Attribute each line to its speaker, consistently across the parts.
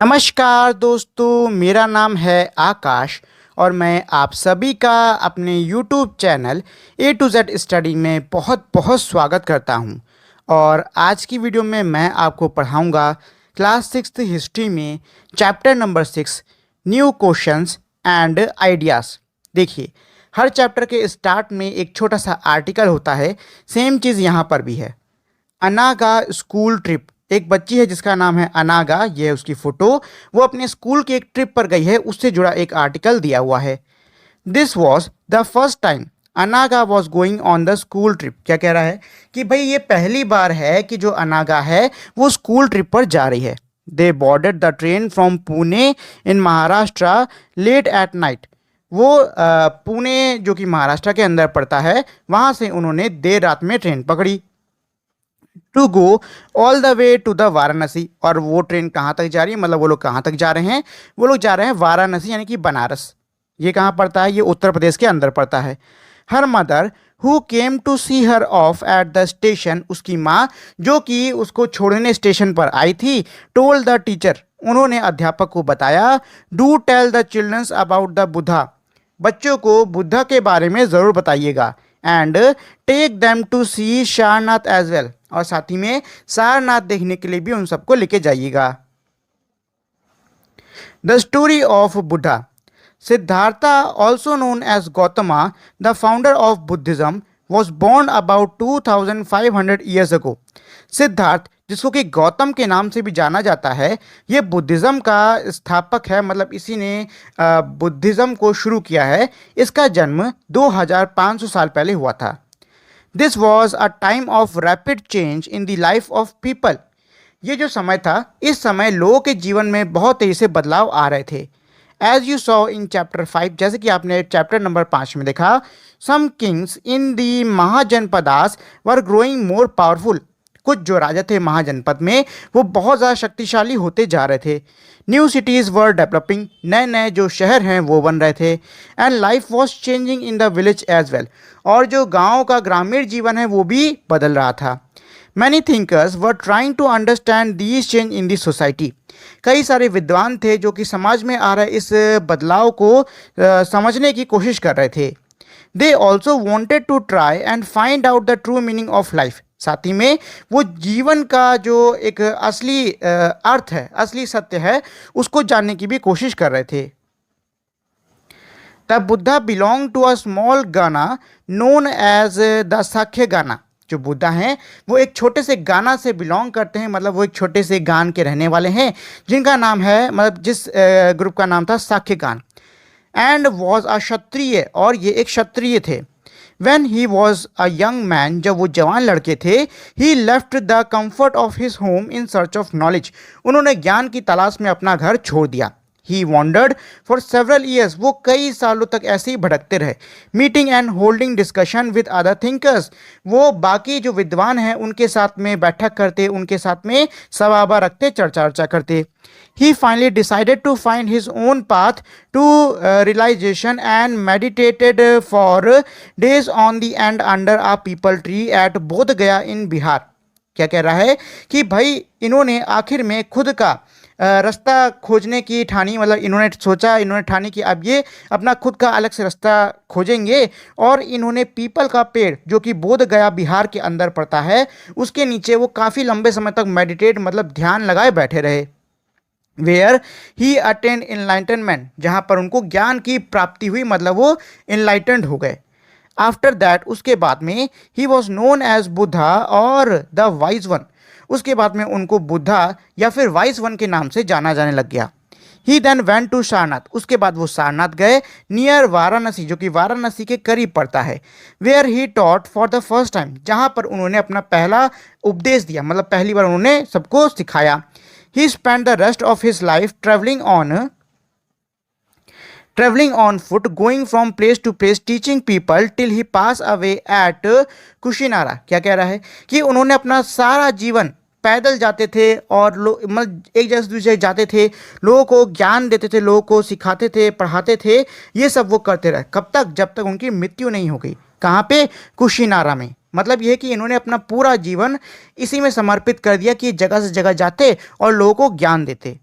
Speaker 1: नमस्कार दोस्तों, मेरा नाम है आकाश और मैं आप सभी का अपने YouTube channel A to Z study में बहुत बहुत स्वागत करता हूं। और आज की वीडियो में मैं आपको पढ़ाऊंगा क्लास 6th हिस्ट्री में chapter number 6 new questions and ideas. देखिए, हर चैप्टर के स्टार्ट में एक छोटा सा आर्टिकल होता है। सेम चीज़ यहाँ पर भी है। अनागा स्कूल ट्रिप, एक बच्ची है जिसका नाम है अनागा, ये है उसकी फ़ोटो। वो अपने स्कूल की एक ट्रिप पर गई है, उससे जुड़ा एक आर्टिकल दिया हुआ है। This was the first time Anagha was going on the school trip. क्या कह रहा है कि भाई ये पहली बार है कि जो अनागा है वो स्कूल ट्रिप पर जा रही है। They boarded the train from Pune in Maharashtra late at night. वो पुणे जो कि महाराष्ट्र के अंदर पड़ता है, वहाँ से उन्होंने देर रात में ट्रेन पकड़ी to go all the way to the Varanasi. और वो ट्रेन कहाँ तक जा रही है, मतलब वो लोग कहाँ तक जा रहे हैं? वो लोग जा रहे हैं वाराणसी, यानी कि बनारस। ये कहाँ पड़ता है? ये उत्तर प्रदेश के अंदर पड़ता है। हर mother who came to see her off at the station, उसकी माँ जो कि उसको छोड़ने स्टेशन पर आई थी, टोल्ड द टीचर, उन्होंने अध्यापक को बताया, do tell the childrens about the Buddha, बच्चों को बुद्धा के बारे में ज़रूर बताइएगा। And take them to see Sarnath as well, और साथ ही में सारनाथ देखने के लिए भी उन सबको लेके जाइएगा। The story of Buddha. Siddhartha, also known as Gautama, the founder of Buddhism, was born about 2500 years ago। Siddharth, जिसको कि गौतम के नाम से भी जाना जाता है, ये बुद्धिज़्म का स्थापक है, मतलब इसी ने बुद्धिज़्म को शुरू किया है। इसका जन्म 2500 साल पहले हुआ था। This was a time of rapid change in the life of people. ये जो समय था, इस समय लोगों के जीवन में बहुत तेज़ी से बदलाव आ रहे थे। As you saw in chapter 5, जैसे कि आपने चैप्टर नंबर 5 में देखा, some kings in the Mahajanapadas were growing more powerful. कुछ जो राजा थे महाजनपद में, वो बहुत ज़्यादा शक्तिशाली होते जा रहे थे। न्यू सिटीज़ वर डेवलपिंग, नए नए जो शहर हैं वो बन रहे थे। And life was changing in the village as well, और जो गाँव का ग्रामीण जीवन है वो भी बदल रहा था। Many thinkers were trying to understand these change in the society. कई सारे विद्वान थे जो कि समाज में आ रहे इस बदलाव को समझने की कोशिश कर रहे थे। They also wanted to try and find out the true meaning of life. साथ ही में वो जीवन का जो एक असली अर्थ है, असली सत्य है, उसको जानने की भी कोशिश कर रहे थे। The Buddha belong to a small gana known as the Sakya gana. जो बुद्धा हैं वो एक छोटे से गाना से बिलोंग करते हैं, मतलब वो एक छोटे से गान के रहने वाले हैं, जिनका नाम है, मतलब जिस ग्रुप का नाम था साख्य गान। एंड वॉज अ क्षत्रिय, और ये एक क्षत्रिय थे। When he was a young man, जब वो जवान लड़के थे, he left the comfort of his home in search of knowledge, उन्होंने ज्ञान की तलाश में अपना घर छोड़ दिया। He wandered for several years, वो कई सालों तक ऐसे ही भटकते रहे। Meeting and holding discussion with other thinkers, वो बाकी जो विद्वान हैं उनके साथ में बैठक करते, उनके साथ में सवाबा रखते, चर्चा करते। He finally decided to find his own path to realization and meditated for days on the end under a peepal tree at Bodh Gaya in Bihar. क्या कह रहा है कि भाई इन्होंने आखिर में खुद का रास्ता खोजने की ठानी, मतलब इन्होंने सोचा, इन्होंने ठानी कि अब ये अपना खुद का अलग से रास्ता खोजेंगे। और इन्होंने पीपल का पेड़ जो कि बोध गया बिहार के अंदर पड़ता है, उसके नीचे वो काफ़ी लंबे समय तक मेडिटेट, मतलब ध्यान लगाए बैठे रहे। वेयर ही अटेंड इनलाइटनमेंट, जहाँ पर उनको ज्ञान की प्राप्ति हुई, मतलब वो इनलाइटेंड हो गए। आफ्टर दैट, उसके बाद में, he was known as Buddha और द वाइज वन, उसके बाद में उनको बुद्धा या फिर वाइज वन के नाम से जाना जाने लग गया। ही देन वेंट टू सारनाथ, उसके बाद वो सारनाथ गए, नियर वाराणसी, जो कि वाराणसी के करीब पड़ता है। Where he taught for the first time, जहाँ पर उन्होंने अपना पहला उपदेश दिया, मतलब पहली बार उन्होंने सबको सिखाया। He spent the rest of his life traveling on foot, going from place to place, teaching people till he passed away at Kushinara. क्या कह रहा है कि उन्होंने अपना सारा जीवन पैदल जाते थे और लोग, मतलब एक जगह से दूसरी जगह जाते थे, लोगों को ज्ञान देते थे, लोगों को सिखाते थे, पढ़ाते थे। ये सब वो करते रहे, कब तक? जब तक उनकी मृत्यु नहीं हो गई। कहाँ पे? कुशीनारा में। मतलब यह कि इन्होंने अपना पूरा जीवन इसी में समर्पित कर दिया कि जगह से जगह जाते और लोगों को ज्ञान देते।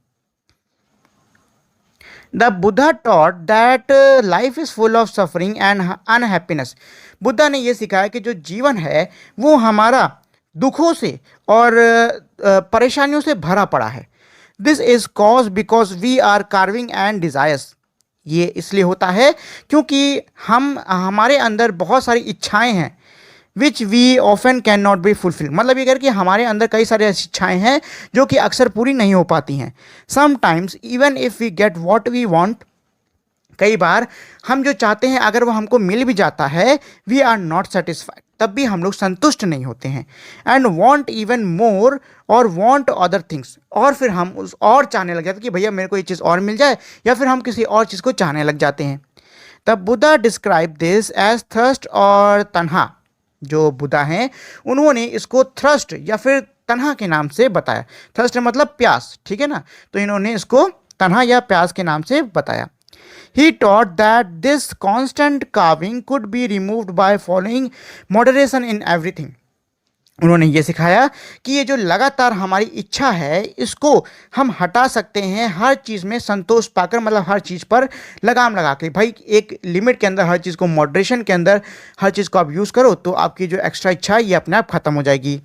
Speaker 1: The Buddha taught that life is full of suffering and unhappiness. Buddha ने ये सिखाया कि जो जीवन है वो हमारा दुखों से और परेशानियों से भरा पड़ा है। This is cause because we are craving and desires. ये इसलिए होता है क्योंकि हम हमारे अंदर बहुत सारी इच्छाएं हैं which we often can not be fulfil. मतलब ये कि हमारे अंदर कई सारी ऐसी इच्छाएं हैं जो कि अक्सर पूरी नहीं हो पाती हैं। Sometimes even if we get what we want, कई बार हम जो चाहते हैं अगर वो हमको मिल भी जाता है, वी आर नॉट सेटिस्फाइड, तब भी हम लोग संतुष्ट नहीं होते हैं। एंड वॉन्ट इवन मोर और वॉन्ट अदर थिंग्स, और फिर हम उस और चाहने लग जाते हैं कि भैया मेरे को ये चीज़ और मिल जाए, या फिर हम किसी और चीज़ को चाहने लग जाते हैं। The Buddha describe this as thirst और तन्हा। जो बुद्धा हैं उन्होंने इसको थ्रस्ट या फिर तन्हा के नाम से बताया। थर्स्ट मतलब प्यास, ठीक है ना, तो इन्होंने इसको तन्हा या प्यास के नाम से बताया। He taught that this constant carving could be removed by following moderation in everything. उन्होंने ये सिखाया कि ये जो लगातार हमारी इच्छा है इसको हम हटा सकते हैं हर चीज़ में संतोष पाकर, मतलब हर चीज़ पर लगाम लगा के। भाई एक लिमिट के अंदर हर चीज़ को, मॉडरेशन के अंदर हर चीज़ को आप यूज़ करो तो आपकी जो एक्स्ट्रा इच्छा है ये अपने आप खत्म हो जाएगी।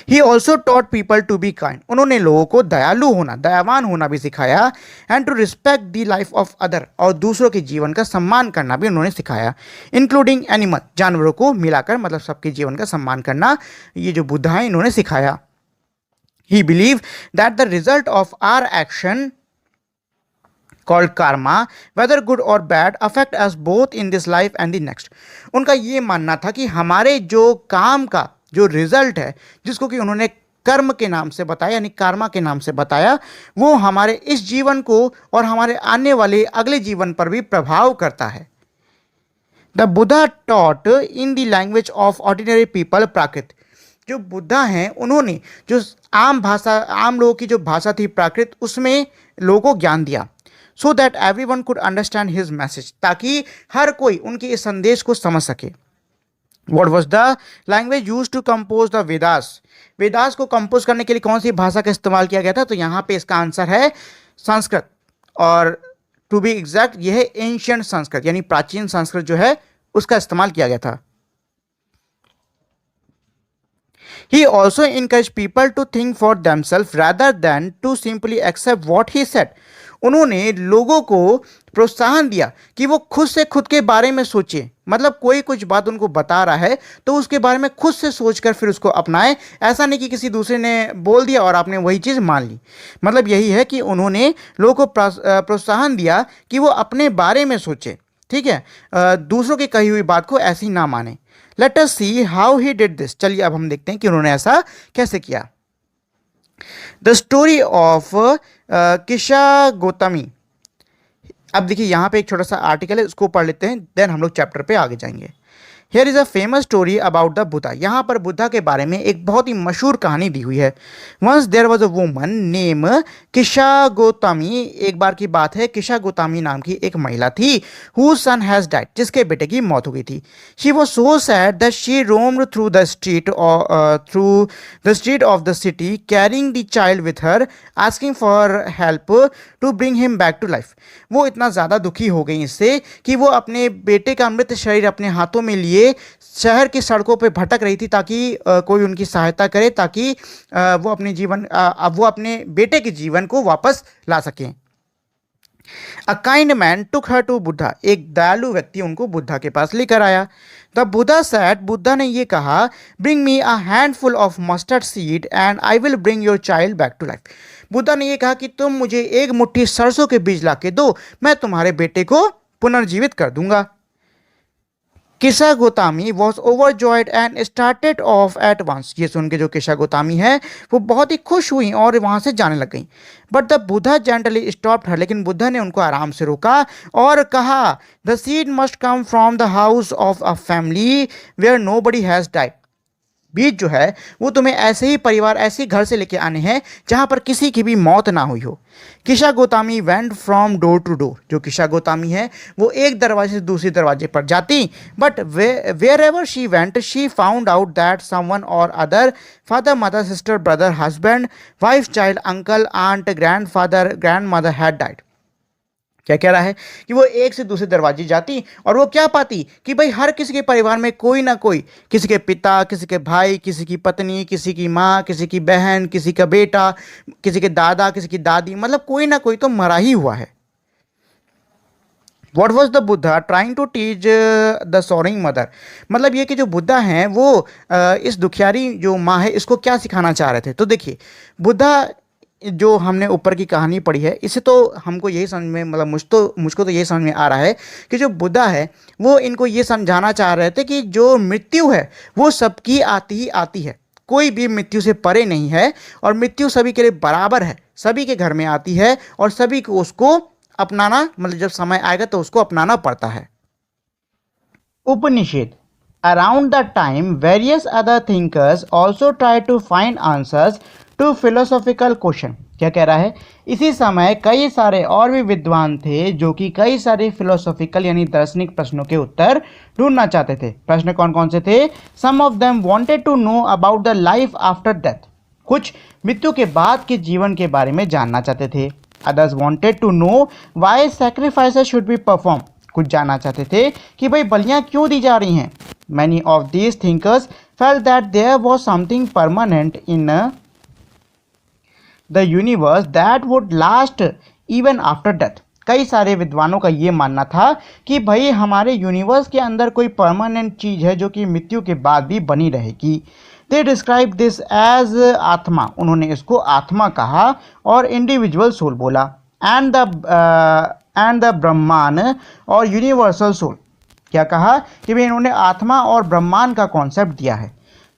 Speaker 1: He also taught people to be kind. उन्होंने लोगों को दयालु होना, दयावान होना भी सिखाया। And to respect the life of other, और दूसरों के जीवन का सम्मान करना भी उन्होंने सिखाया। इंक्लूडिंग एनिमल, जानवरों को मिलाकर, मतलब सबके जीवन का सम्मान करना, ये जो बुद्धा है इन्होंने सिखाया। He believed that the result of our action called karma, whether good or bad, affect us both in this life and the next. उनका ये मानना था कि हमारे जो काम का जो रिजल्ट है, जिसको कि उन्होंने कर्म के नाम से बताया यानी कर्मा के नाम से बताया, वो हमारे इस जीवन को और हमारे आने वाले अगले जीवन पर भी प्रभाव करता है। The Buddha taught in the language of ordinary people Prakrit. जो बुद्धा हैं उन्होंने जो आम भाषा, आम लोगों की जो भाषा थी प्राकृत, उसमें लोगों को ज्ञान दिया। So that everyone could understand his message, ताकि हर कोई उनके इस संदेश को समझ सके। What was the language used to compose the Vedas? Vedas को कंपोज करने के लिए कौन सी भाषा का इस्तेमाल किया गया था? तो यहाँ पे इसका आंसर है संस्कृत, और टू बी एग्जैक्ट यह है एंशियंट संस्कृत, यानी प्राचीन संस्कृत जो है उसका इस्तेमाल किया गया था। He also encouraged people to think for themselves rather than to simply accept what he said. उन्होंने लोगों को प्रोत्साहन दिया कि वो खुद से खुद के बारे में सोचें, मतलब कोई कुछ बात उनको बता रहा है तो उसके बारे में खुद से सोचकर फिर उसको अपनाएं। ऐसा नहीं कि किसी दूसरे ने बोल दिया और आपने वही चीज़ मान ली। मतलब यही है कि उन्होंने लोगों को प्रोत्साहन दिया कि वो अपने बारे में सोचें, ठीक है, दूसरों की कही हुई बात को ऐसी ना माने। Let us see how he did this. चलिए अब हम देखते हैं कि उन्होंने ऐसा कैसे किया। The story of Kisha Gautami. अब देखिए यहाँ पे एक छोटा सा आर्टिकल है, उसको पढ़ लेते हैं, देन हम लोग चैप्टर पे आगे जाएंगे। Here is a famous story about the Buddha. यहाँ पर बुद्धा के बारे में एक बहुत ही मशहूर कहानी दी हुई है। Once there was a woman name Kisa Gautami. एक बार की बात है, किशा गौतमी नाम की एक महिला थी, हु सन हैज़ डाइड, जिसके बेटे की मौत हो गई थी। She was so sad that she roamed through the street of the city carrying the child with her, asking for help to bring him back to life. वो इतना ज़्यादा दुखी हो गई इससे कि वो अपने बेटे का मृत शरीर अपने हाथों में लिए शहर की सड़कों पे भटक रही थी ताकि कोई उनकी सहायता करे, ताकि वो अपने बेटे के जीवन को वापस ला सकें। A kind man took her to Buddha. एक दयालु व्यक्ति उनको बुद्धा के पास लेकर आया। द बुद्धा सेड, बुद्धा ने ये कहा, bring me a handful of mustard seed and I will bring your child back to life. Buddha ने ये कहा कि तुम मुझे एक मुट्ठी सरसों के बीज ला के दो, मैं तुम्हारे बेटे को पुनर्जीवित कर दूंगा। Kisa Gautami was overjoyed and started off at once. ये सुन के जो किशा गौतमी है वो बहुत ही खुश हुई और वहाँ से जाने लग गई। But the Buddha gently stopped her, लेकिन बुद्धा ने उनको आराम से रोका और कहा, the seed must come from the house of a family where nobody has died. बीज जो है वो तुम्हें ऐसे ही परिवार, ऐसे ही घर से लेके आने हैं जहाँ पर किसी की भी मौत ना हुई हो। Kisa Gautami went from door to door. जो किशा गौतमी है वो एक दरवाजे से दूसरे दरवाजे पर जाती, but wherever she went she found out that someone or other, father, mother, sister, brother, husband, wife, child, uncle, aunt, grandfather, grandmother had died. क्या कह रहा है कि वो एक से दूसरे दरवाजे जाती और वो क्या पाती कि भाई हर किसी के परिवार में कोई ना कोई, किसी के पिता, किसी के भाई, किसी की पत्नी, किसी की माँ, किसी की बहन, किसी का बेटा, किसी के दादा, किसी की दादी, मतलब कोई ना कोई तो मरा ही हुआ है। What was the Buddha trying to teach the sorrowing mother, मतलब ये कि जो बुद्धा हैं वो इस दुखियारी जो माँ है इसको क्या सिखाना चाह रहे थे। तो देखिए, बुद्धा जो हमने ऊपर की कहानी पढ़ी है इससे तो हमको यही समझ में, मतलब मुझको तो यही समझ में आ रहा है कि जो बुद्धा है वो इनको ये समझाना चाह रहे थे कि जो मृत्यु है वो सबकी आती ही आती है, कोई भी मृत्यु से परे नहीं है, और मृत्यु सभी के लिए बराबर है, सभी के घर में आती है और सभी को उसको अपनाना, मतलब जब समय आएगा तो उसको अपनाना पड़ता है। उपनिषद। Around that time, various other thinkers also tried to find answers to philosophical question। क्या कह रहा है, इसी समय कई सारे और भी विद्वान थे जो कि कई सारे फिलोसॉफिकल यानी दार्शनिक प्रश्नों के उत्तर ढूंढना चाहते थे। प्रश्न कौन कौन से थे? Some of them wanted to know about the life after death, कुछ मृत्यु के बाद के जीवन के बारे में जानना चाहते थे। Others wanted to know why sacrifices should be perform, कुछ जानना चाहते थे कि भाई बलियां क्यों दी जा रही हैं। Many of these thinkers felt that there was something permanent in the universe that would last even after death. कई सारे विद्वानों का ये मानना था कि भाई हमारे यूनिवर्स के अंदर कोई परमानेंट चीज़ है जो कि मृत्यु के बाद भी बनी रहेगी। दे डिस्क्राइब दिस एज आत्मा, उन्होंने इसको आत्मा कहा, और इंडिविजुअल सोल बोला, एंड द ब्रह्मांड और यूनिवर्सल सोल। क्या कहा कि भाई इन्होंने आत्मा और ब्रह्मांड का कॉन्सेप्ट दिया है।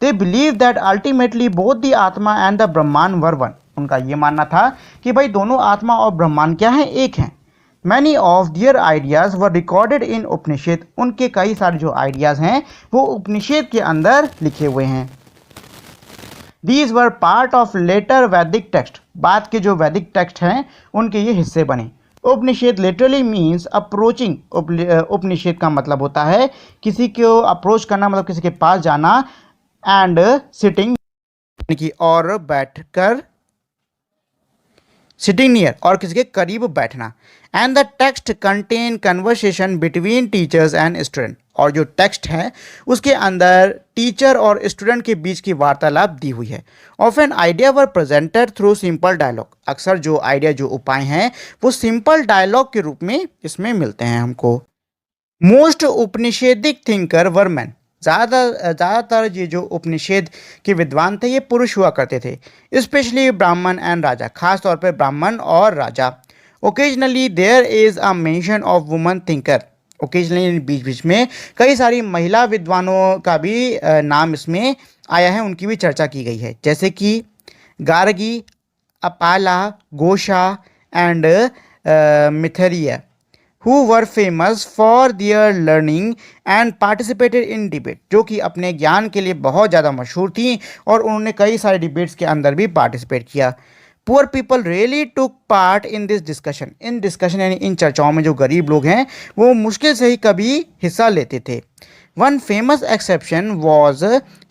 Speaker 1: They believe that ultimately both the आत्मा एंड द ब्रह्मांड वर वन, उनका ये मानना था कि भाई दोनों आत्मा और ब्रह्मांड क्या है, एक हैं। Many of their ideas were recorded in Upanishad, उनके कई सारे जो आइडियाज़ हैं वो उपनिषद के अंदर लिखे हुए हैं। These were part of later Vedic text, बाद के जो वैदिक टेक्स्ट हैं उनके ये हिस्से बने। उपनिषद लिटरली मीन्स अप्रोचिंग, उपनिषद का मतलब होता है किसी को अप्रोच करना, मतलब किसी के पास जाना, एंड सिटिंग की और बैठकर, सिटिंग नियर और किसी के करीब बैठना। And the text contain conversation between teachers and student, और जो टेक्स्ट है उसके अंदर टीचर और स्टूडेंट के बीच की वार्तालाप दी हुई है। Often idea were presented through simple dialogue, अक्सर जो आइडिया जो उपाय हैं वो सिंपल डायलॉग के रूप में इसमें मिलते हैं हमको। मोस्ट उपनिषेदिक थिंकर वर मैन, ज़्यादातर ये जो उपनिषद के विद्वान थे ये पुरुष हुआ करते थे। स्पेशली ब्राह्मण एंड राजा, खास तौर पर ब्राह्मण और राजा। Occasionally there is a mention of woman thinker, occasionally बीच बीच में कई सारी महिला विद्वानों का भी नाम इसमें आया है, उनकी भी चर्चा की गई है, जैसे कि Gargi, Apala, Ghosha and Maitreyi, who were famous for their learning and participated in debate, जो कि अपने ज्ञान के लिए बहुत ज़्यादा मशहूर थी और उन्होंने कई सारे डिबेट्स के अंदर भी पार्टिसिपेट किया। Poor people really took part in this discussion, in discussion यानी इन चर्चाओं में जो गरीब लोग हैं वो मुश्किल से ही कभी हिस्सा लेते थे। One famous exception was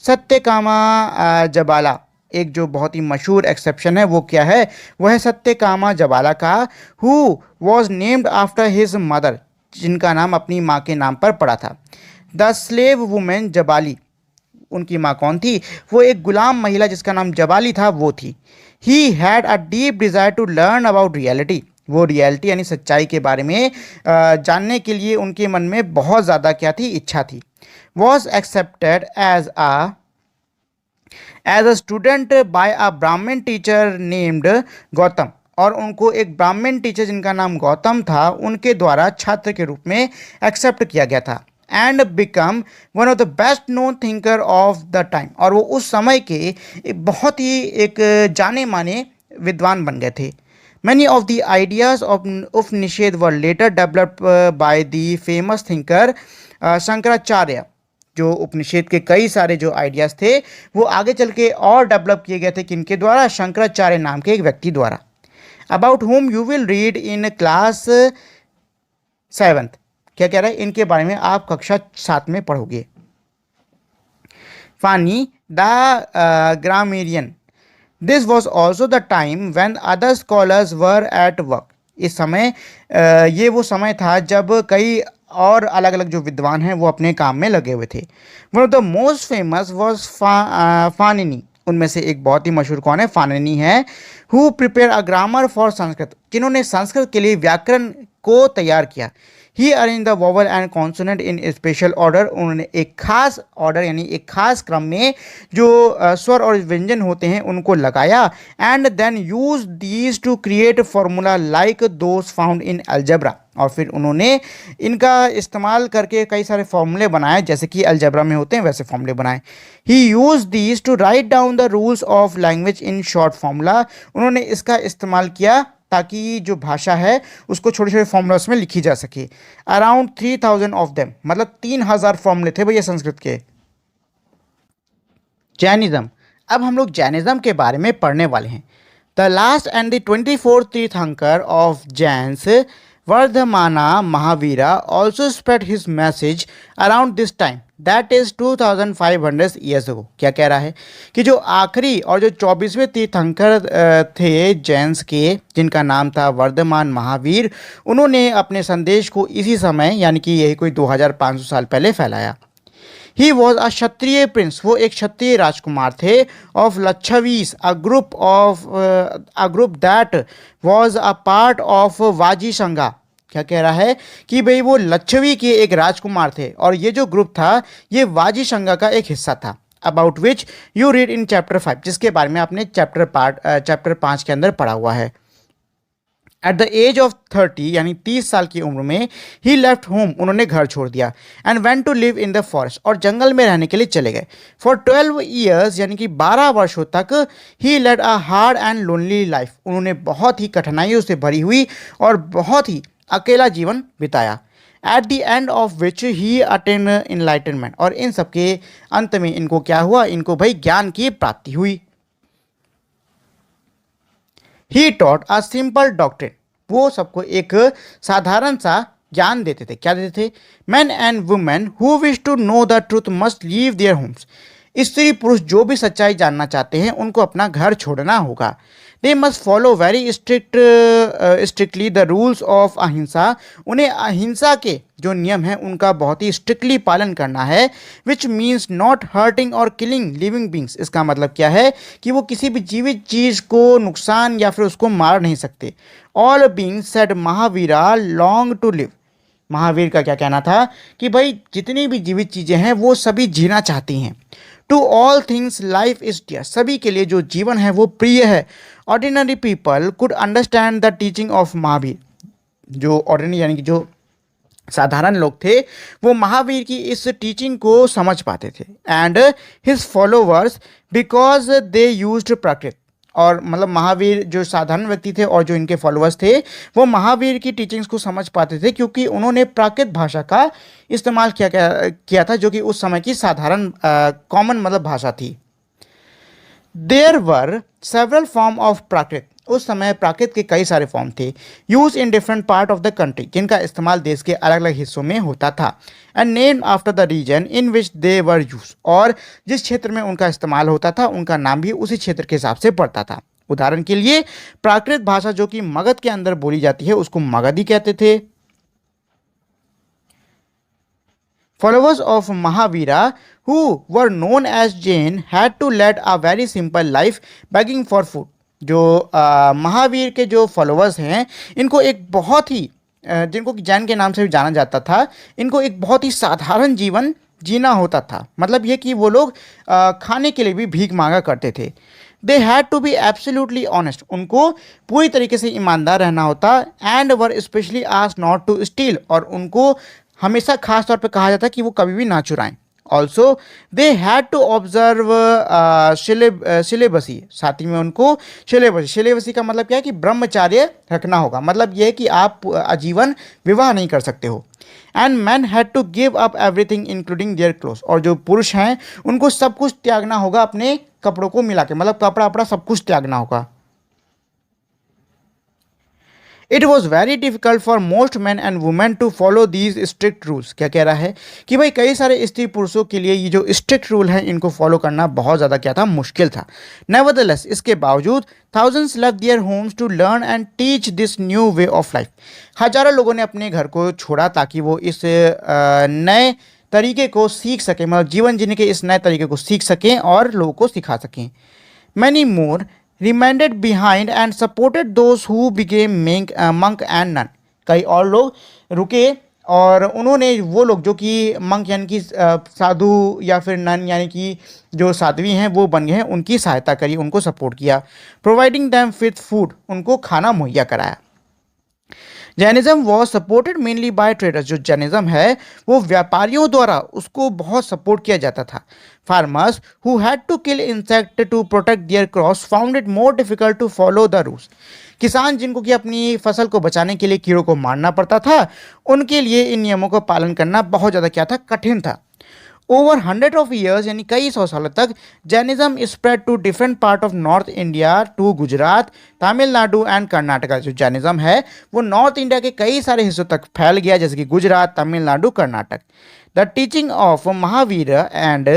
Speaker 1: Satyakama जबाला, एक जो बहुत ही मशहूर एक्सेप्शन है वो क्या है, वो है सत्यकामा जबाला का, who was named after his mother, जिनका नाम अपनी माँ के नाम पर पड़ा था। द स्लेव वुमेन जबाली, उनकी माँ कौन थी, वो एक गुलाम महिला जिसका नाम जबाली था वो थी। He had a deep desire to learn about reality, वो रियलिटी यानी सच्चाई के बारे में जानने के लिए उनके मन में बहुत ज़्यादा क्या थी, इच्छा थी। Was accepted as a student by a Brahmin teacher named Gautam, और उनको एक ब्राह्मण टीचर जिनका नाम गौतम था उनके द्वारा छात्र के रूप में एक्सेप्ट किया गया था। And become one of the best known thinker of the time, और वो उस समय के एक बहुत ही एक जाने माने विद्वान बन गए थे। Many of the ideas of Upanishad were later developed by the famous thinker Shankaracharya, जो उपनिषद के कई सारे जो आइडियाज़ थे वो आगे चल के और डेवलप किए गए थे किनके द्वारा, शंकराचार्य नाम के एक व्यक्ति द्वारा। About home you will read in class 7th, क्या कह रहा है, इनके बारे में आप कक्षा 7 में पढ़ोगे। Fani the grammarian, this was also the time when other scholars were at work, इस समय ये वो समय था जब कई और अलग अलग जो विद्वान हैं वो अपने काम में लगे हुए थे। One of the most famous was Panini. उनमें से एक बहुत ही मशहूर कौन है? फानिनी है। Who prepare a grammar for Sanskrit, जिन्होंने संस्कृत के लिए व्याकरण को तैयार किया। He arrange the vowel and consonant in special order, उन्होंने एक खास ऑर्डर यानी एक खास क्रम में जो स्वर और व्यंजन होते हैं उनको लगाया। And then use these to create formula like those found in algebra, और फिर उन्होंने इनका इस्तेमाल करके कई सारे फॉर्मूले बनाए जैसे कि अलजेब्रा में होते हैं वैसे फॉर्मूले बनाए। He use these to write down the rules of language in short formula, उन्होंने इसका इस्तेमाल किया ताकि जो भाषा है उसको छोटे छोटे फॉर्मूलास में लिखी जा सके। अराउंड 3000 ऑफ देम, मतलब 3000 फॉर्मूले थे भैया संस्कृत के। जैनिज्म, अब हम लोग जैनिज्म के बारे में पढ़ने वाले हैं। The last and the 24th तीर्थंकर ऑफ जैन्स वर्धमाना Mahavira also spread his message around this time, that is 2500 years ago. क्या कह रहा है कि जो आखिरी और जो 24वें तीर्थंकर थे जैन्स के, जिनका नाम था वर्धमान महावीर, उन्होंने अपने संदेश को इसी समय यानी कि यही कोई 2500 साल पहले फैलाया। ही वॉज अ क्षत्रिय प्रिंस, वो एक क्षत्रिय राजकुमार थे। Of Licchavis, a group that was a part of Vajji Sangha. क्या कह रहा है कि भाई वो लच्छवी के एक राजकुमार थे और ये जो ग्रुप था ये वाजी संघा का एक हिस्सा था। About which you read in chapter 5, जिसके बारे में आपने चैप्टर 5 के अंदर पढ़ा हुआ है। एट द एज ऑफ 30 यानी 30 साल की उम्र में ही लेफ्ट होम, उन्होंने घर छोड़ दिया। And went to live in the forest, और जंगल में रहने के लिए चले गए। फॉर 12 ईयर्स यानी कि 12 वर्षों तक he led a hard and lonely life, उन्होंने बहुत ही कठिनाइयों से भरी हुई और बहुत ही अकेला जीवन बिताया। At the end of which he attain enlightenment, और इन सब के अंत में इनको क्या हुआ? इनको भाई ज्ञान की प्राप्ति हुई। He taught a simple doctrine, वो सबको एक साधारण सा ज्ञान देते थे। क्या देते थे? Man and women who wish to know the truth must leave their homes, स्त्री पुरुष जो भी सच्चाई जानना चाहते हैं उनको अपना घर छोड़ना होगा। They must follow very strictly the rules of अहिंसा, उन्हें अहिंसा के जो नियम हैं उनका बहुत ही स्ट्रिक्टली पालन करना है। विच मीन्स नॉट हर्टिंग और किलिंग लिविंग बींग्स, इसका मतलब क्या है कि वो किसी भी जीवित चीज़ को नुकसान या फिर उसको मार नहीं सकते। All beings said Mahavira long to live, Mahavir का क्या कहना था कि भाई जितनी भी जीवित चीज़ें हैं वो सभी जीना चाहती हैं। To all things life is dear, सभी के लिए जो जीवन है वो प्रिय है। Ordinary people could understand the teaching of Mahavir, जो ऑर्डिनरी यानी कि जो साधारण लोग थे वो महावीर की इस टीचिंग को समझ पाते थे। And his followers because they used Prakrit, और मतलब महावीर जो साधारण व्यक्ति थे और जो इनके फॉलोअर्स थे वो महावीर की टीचिंग्स को समझ पाते थे क्योंकि उन्होंने प्राकृत भाषा का इस्तेमाल किया था, जो कि उस समय की साधारण कॉमन मतलब भाषा थी। There were several form of Prakrit, उस समय प्राकृत के कई सारे फॉर्म थे। Use in different part of the country, जिनका इस्तेमाल देश के अलग अलग हिस्सों में होता था। And name after the region in which they were use, और जिस क्षेत्र में उनका इस्तेमाल होता था उनका नाम भी उसी क्षेत्र के हिसाब से पड़ता था। उदाहरण के लिए प्राकृत भाषा जो कि मगध के अंदर बोली जाती है उसको मगधी कहते थे। Followers of Mahavira, who were known as Jain, had to lead a very simple life, begging for food. जो महावीर के जो फॉलोअर्स हैं इनको एक बहुत ही जिनको जैन के नाम से भी जाना जाता था, इनको एक बहुत ही साधारण जीवन जीना होता था। मतलब ये कि वो लोग खाने के लिए भी भीख मांगा करते थे। They had to be absolutely honest, उनको पूरी तरीके से ईमानदार रहना होता। And were especially asked not to steal, और उनको हमेशा खास तौर पे कहा जाता कि वो कभी भी ना चुराएं। Also they had to observe celibacy, साथ ही में उनको सिलेबसी का मतलब क्या है कि ब्रह्मचार्य रखना होगा, मतलब यह है कि आप आजीवन विवाह नहीं कर सकते हो। And man had to give up everything including their clothes, और जो पुरुष हैं उनको सब कुछ त्यागना होगा अपने कपड़ों को मिला के, मतलब कपड़ा वपड़ा सब कुछ त्यागना होगा। It was very difficult for most man and women to follow these strict rules. क्या कह रहा है कि भाई कई सारे स्त्री पुरुषों के लिए ये जो स्ट्रिक्ट रूल हैं इनको फॉलो करना बहुत ज़्यादा क्या था, मुश्किल था। नेवरदलेस, इसके बावजूद thousands left their homes to learn and teach this new way of life. हजारों लोगों ने अपने घर को छोड़ा ताकि वो इस नए तरीके को सीख सकें, मतलब जीवन जीने के इस नए तरीके को सीख सकें और लोगों को सिखा सकें। Many more remained behind and supported those who became monk and nun। कई और लोग रुके और उन्होंने वो लोग जो कि मंक यानी कि साधु या फिर नन यानी कि जो साध्वी हैं वो बन गए हैं, उनकी सहायता करी, उनको सपोर्ट किया। प्रोवाइडिंग दैम विथ फूड, उनको खाना मुहैया कराया। Jainism was supported mainly by traders. जो जैनिज्म है वो व्यापारियों द्वारा उसको बहुत सपोर्ट किया जाता था। Farmers who had to kill insect to protect their crops found it more difficult to follow the rules. किसान जिनको कि अपनी फसल को बचाने के लिए कीड़ों को मारना पड़ता था, उनके लिए इन नियमों का पालन करना बहुत ज़्यादा क्या था, कठिन था। ओवर 100 of years यानी कई सौ सालों तक Jainism spread to different part of north India to Gujarat, Tamil Nadu and Karnataka. जो जैनिज्म है वो नॉर्थ इंडिया के कई सारे हिस्सों तक फैल गया, जैसे कि Gujarat, Tamil Nadu, Karnataka. The teaching of Mahavir and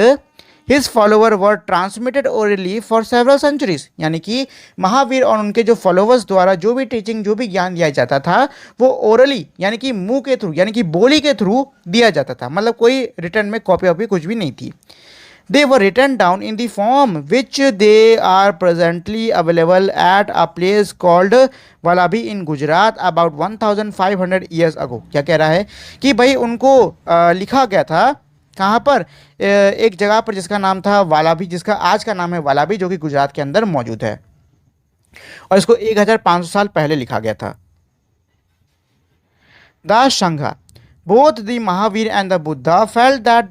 Speaker 1: his follower were transmitted orally for several centuries. यानी कि महावीर और उनके जो फॉलोवर्स द्वारा जो भी टीचिंग, जो भी ज्ञान दिया जाता था वो ओरली यानी कि मुंह के थ्रू यानी कि बोली के थ्रू दिया जाता था, मतलब कोई रिटर्न में कॉपी वॉपी कुछ भी नहीं थी। They were written down in the form which they are presently available at a place called Valabhi in Gujarat about 1500 years ago. क्या कह रहा है कि भाई उनको लिखा गया था कहाँ पर, एक जगह पर जिसका नाम था वालाभी, जिसका आज का नाम है वालाभी, जो कि गुजरात के अंदर मौजूद है, और इसको 1500 साल पहले लिखा गया था। द संघा both the Mahavir and the Buddha felt that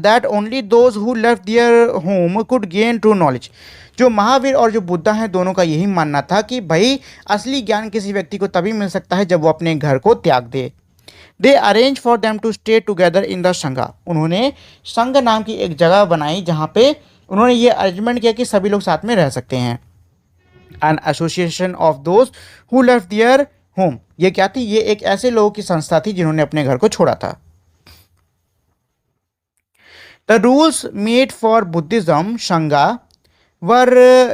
Speaker 1: that only those who left their home could gain true knowledge। जो महावीर और जो बुद्धा हैं दोनों का यही मानना था कि भाई असली ज्ञान किसी व्यक्ति को तभी मिल सकता है जब वो अपने घर को त्याग दे। They arrange for them to stay together in the Sangha. उन्होंने संघ नाम की एक जगह बनाई जहाँ पे उन्होंने ये अरेंजमेंट किया कि सभी लोग साथ में रह सकते हैं। An association of those who left their home, ये क्या थी, ये एक ऐसे लोगों की संस्था थी जिन्होंने अपने घर को छोड़ा था। The rules made for Buddhism Sangha were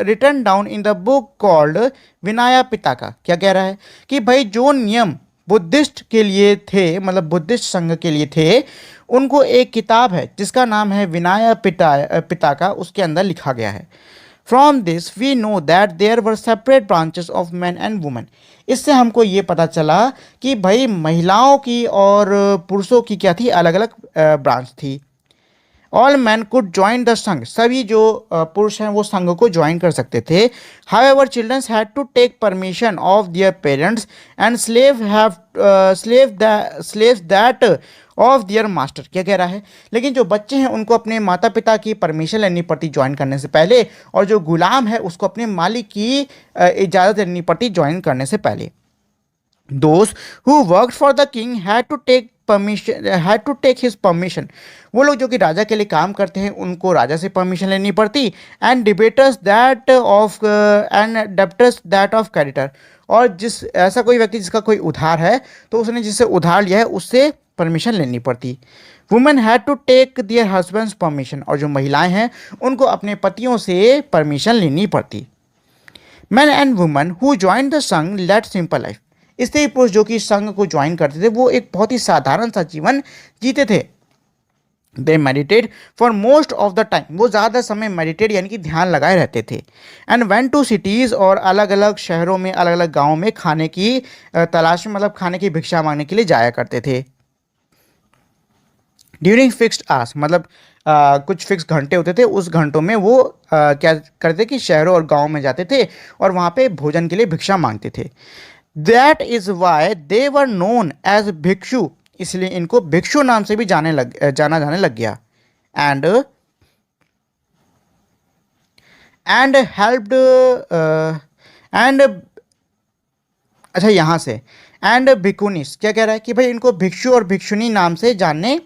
Speaker 1: written down in the book called Vinaya Pitaka. क्या कह रहा है कि भाई जो नियम बुद्धिस्ट के लिए थे, मतलब बुद्धिस्ट संघ के लिए थे, उनको एक किताब है जिसका नाम है विनाया पिताका, उसके अंदर लिखा गया है। From this we know that there were separate branches of men and women. इससे हमको ये पता चला कि भाई महिलाओं की और पुरुषों की क्या थी, अलग अलग ब्रांच थी। All man could join the संघ, सभी जो पुरुष हैं वो संघ को ज्वाइन कर सकते थे। However childrens had to take permission of their parents and slaves that of their master. क्या कह रहा है, लेकिन जो बच्चे हैं उनको अपने माता पिता की परमिशन लेनी पड़ती ज्वाइन करने से पहले, और जो गुलाम है उसको अपने मालिक की इजाज़त लेनी पड़ती ज्वाइन करने से पहले। Those who worked for the king had to take his permission। वो लोग जो कि राजा के लिए काम करते हैं उनको राजा से परमिशन लेनी पड़ती। And debtors that of and debtors that of creditor, और जिस ऐसा कोई व्यक्ति जिसका कोई उधार है तो उसने जिससे उधार लिया है उससे परमिशन लेनी पड़ती। Women had to take their husbands permission, और जो महिलाएं हैं उनको अपने पतियों से परमिशन लेनी पड़ती। Man and women who join the संघ लेड सिंपल लाइफ। स्त्री पुरुष जो कि संघ को ज्वाइन करते थे वो एक बहुत ही साधारण सा जीवन जीते थे। They meditate for most of the time, वो ज़्यादा समय मेडिटेट यानी कि ध्यान लगाए रहते थे। एंड वेंट टू सिटीज़, और अलग अलग शहरों में, अलग अलग गाँवों में खाने की तलाश में, मतलब खाने की भिक्षा मांगने के लिए जाया करते थे। ड्यूरिंग फिक्स्ड आवर्स, मतलब कुछ फिक्स घंटे होते थे, उस घंटों में वो क्या करते कि शहरों और गाँव में जाते थे और वहाँ पे भोजन के लिए भिक्षा मांगते थे। That is why they were known as bhikshu, इसलिए इनको भिक्षु नाम से भी जाना जाने लग गया। एंड हेल्प्ड एंड अच्छा यहाँ से एंड भिकुनिस। क्या कह रहा है कि भाई इनको भिक्षु और भिक्षुनी नाम से जानने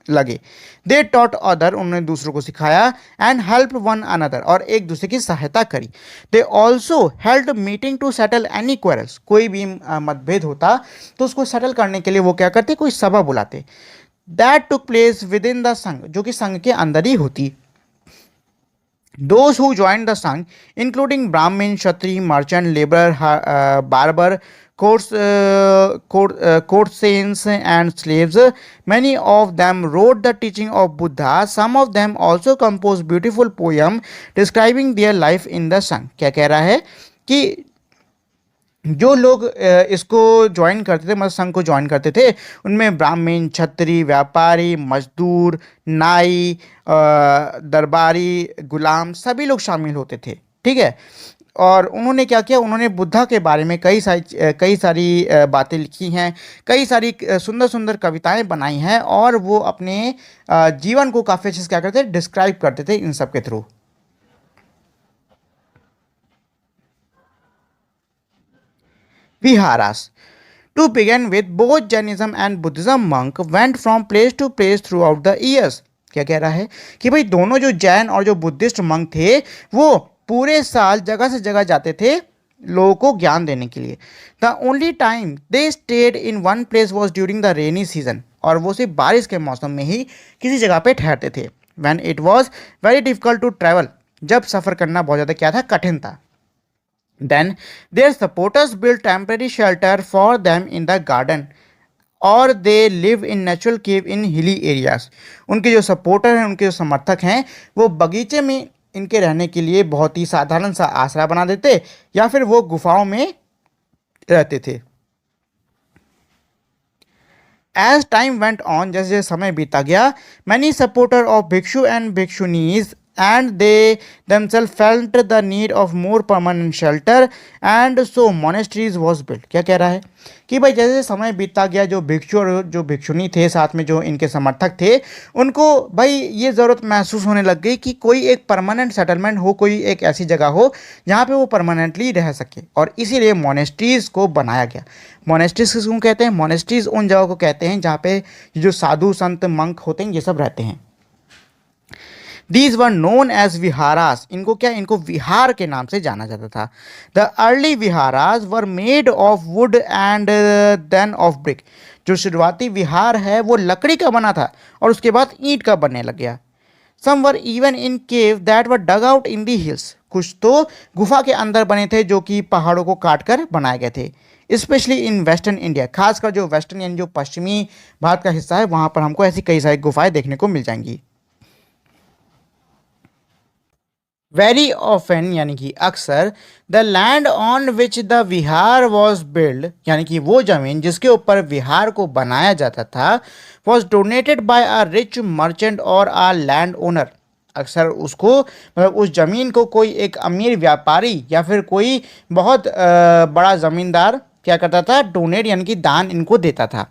Speaker 1: लगे। दे टॉट अदर, उन्होंने दूसरों को सिखाया, एंड हेल्प वन अनदर, और एक दूसरे की सहायता करी। They also held meeting to settle any quarrels, कोई भी मतभेद होता तो उसको सेटल करने के लिए वो क्या करते, कोई सभा बुलाते। That took place with in the संघ, जो कि संघ के अंदर ही होती। Those who joined the Sangh, including Brahmin, Kshatri, merchant, laborer, barber, courtesans, and slaves, many of them wrote the teaching of Buddha. Some of them also composed beautiful poem describing their life in the Sangh. क्या कह रहा है कि जो लोग इसको join करते थे, मतलब संघ को ज्वाइन करते थे, उनमें ब्राह्मण, छत्री, व्यापारी, मजदूर, नाई, दरबारी, गुलाम, सभी लोग शामिल होते थे। ठीक है। और उन्होंने क्या किया, उन्होंने बुद्धा के बारे में कई सारी बातें लिखी हैं, कई सारी सुंदर सुंदर कविताएं बनाई हैं, और वो अपने जीवन को काफ़ी अच्छे से क्या करते थे, डिस्क्राइब करते थे इन सब के through. Viharas. To begin with, both Jainism and Buddhism monk went from place to place throughout the years. क्या कह रहा है कि भाई दोनों जो जैन और जो बुद्धिस्ट मंक थे वो पूरे साल जगह से जगह जाते थे लोगों को ज्ञान देने के लिए। The only time they stayed in one place was during the rainy season, और वो सिर्फ बारिश के मौसम में ही किसी जगह पे ठहरते थे। When it was very difficult to travel, जब सफ़र करना बहुत ज़्यादा क्या था, कठिन था। Then their supporters built temporary shelter for them in the garden, और they live in natural cave in hilly areas. उनके जो सपोर्टर हैं, उनके जो समर्थक हैं, वो बगीचे में इनके रहने के लिए बहुत ही साधारण सा आसरा बना देते, या फिर वो गुफाओं में रहते थे। As time went on, जैसे जैसे समय बीता गया, many supporter of भिक्षु and भिक्षुनीज and they themselves felt the need of more permanent shelter, and so monasteries was built. क्या कह रहा है कि भाई जैसे समय बीतता गया, जो भिक्षु और जो भिक्षुनी थे, साथ में जो इनके समर्थक थे, उनको भाई ये ज़रूरत महसूस होने लग गई कि कोई एक परमानेंट सेटलमेंट हो, कोई एक ऐसी जगह हो जहाँ पे वो परमानेंटली रह सके, और इसीलिए मोनेस्ट्रीज़ को बनाया गया। मोनेस्ट्रीज किसको कहते हैं? मोनेस्ट्रीज़ उन जगहों को कहते हैं जहाँ पे जो साधु संत मंक होते हैं ये सब रहते हैं। These were known as viharas. इनको क्या, इनको विहार के नाम से जाना जाता था। The early viharas were made of wood and then of brick. जो शुरुआती विहार है वो लकड़ी का बना था और उसके बाद ईंट का बनने लग गया। Some were even in cave that were dug out in the hills. कुछ तो गुफा के अंदर बने थे जो कि पहाड़ों को काट कर बनाए गए थे। स्पेशली इन वेस्टर्न इंडिया, खासकर जो वेस्टर्न यानी जो पश्चिमी भारत का हिस्सा है, वहाँ पर हमको ऐसी कई सारी गुफाएं देखने को मिल जाएंगी। वेरी ऑफन यानी कि अक्सर, the land on which the Vihar was build, यानी कि वो जमीन जिसके ऊपर विहार को बनाया जाता था, was donated bye a rich merchant और अ लैंड ओनर। अक्सर उसको, मतलब उस जमीन को कोई एक अमीर व्यापारी या फिर कोई बहुत बड़ा ज़मींदार क्या करता था, डोनेट यानी कि दान इनको देता था।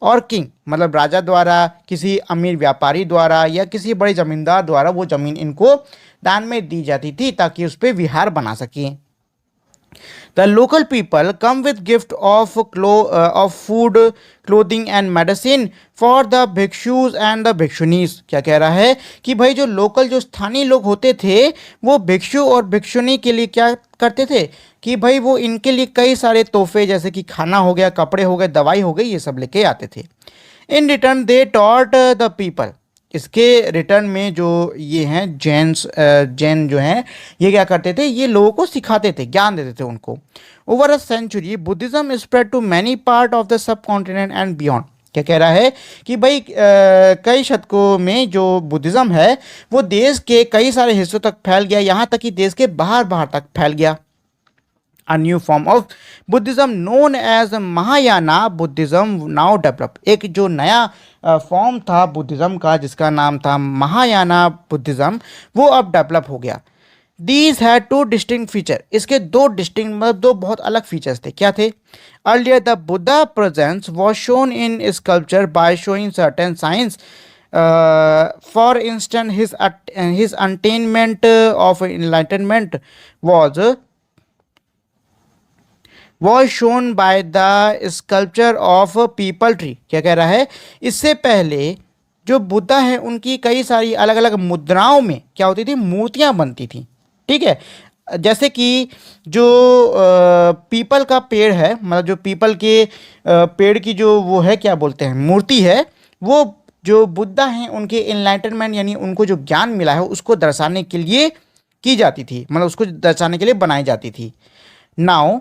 Speaker 1: और किंग मतलब राजा द्वारा, किसी अमीर व्यापारी द्वारा या किसी बड़े जमींदार द्वारा वो ज़मीन इनको दान में दी जाती थी ताकि उस पर विहार बना सकें। The local people come with gift of food, clothing and medicine for the bhikshus and the bhikshunis. क्या कह रहा है कि भाई जो लोकल जो स्थानीय लोग होते थे वो भिक्षु और भिक्षुनी के लिए क्या करते थे कि भाई वो इनके लिए कई सारे तोहफे जैसे कि खाना हो गया, कपड़े हो गए, दवाई हो गई, ये सब लेके आते थे। In return they taught the people, इसके रिटर्न में जो ये हैं जैन जो हैं ये क्या करते थे, ये लोगों को सिखाते थे, ज्ञान देते थे उनको। Over a century Buddhism spread to many part of the subcontinent and beyond. क्या कह रहा है कि भाई कई शतकों में जो बुद्धिज्म है वो देश के कई सारे हिस्सों तक फैल गया, यहाँ तक कि देश के बाहर बाहर तक फैल गया। A new form of Buddhism known as Mahayana Buddhism now developed. एक जो नया फॉर्म था बुद्धिज़्म का जिसका नाम था महायाना बुद्धिज़्म, वो अब डेवलप हो गया। These had two distinct features. इसके दो डिस्टिंक्ट मतलब दो बहुत अलग फीचर्स थे। क्या थे? Earlier the Buddha presence was shown in sculpture by showing certain signs. For instance, his attainment of enlightenment was shown by the sculpture of people tree. क्या कह रहा है? इससे पहले जो बुद्धा हैं उनकी कई सारी अलग अलग मुद्राओं में क्या होती थी, मूर्तियां बनती थी। ठीक है, जैसे कि जो पीपल का पेड़ है, मतलब जो पीपल के पेड़ की जो वो है क्या बोलते हैं मूर्ति है, वो जो बुद्धा हैं उनके इनलाइटनमेंट यानी उनको जो ज्ञान मिला है उसको दर्शाने के लिए की जाती थी, मतलब उसको दर्शाने के लिए बनाई जाती थी। Now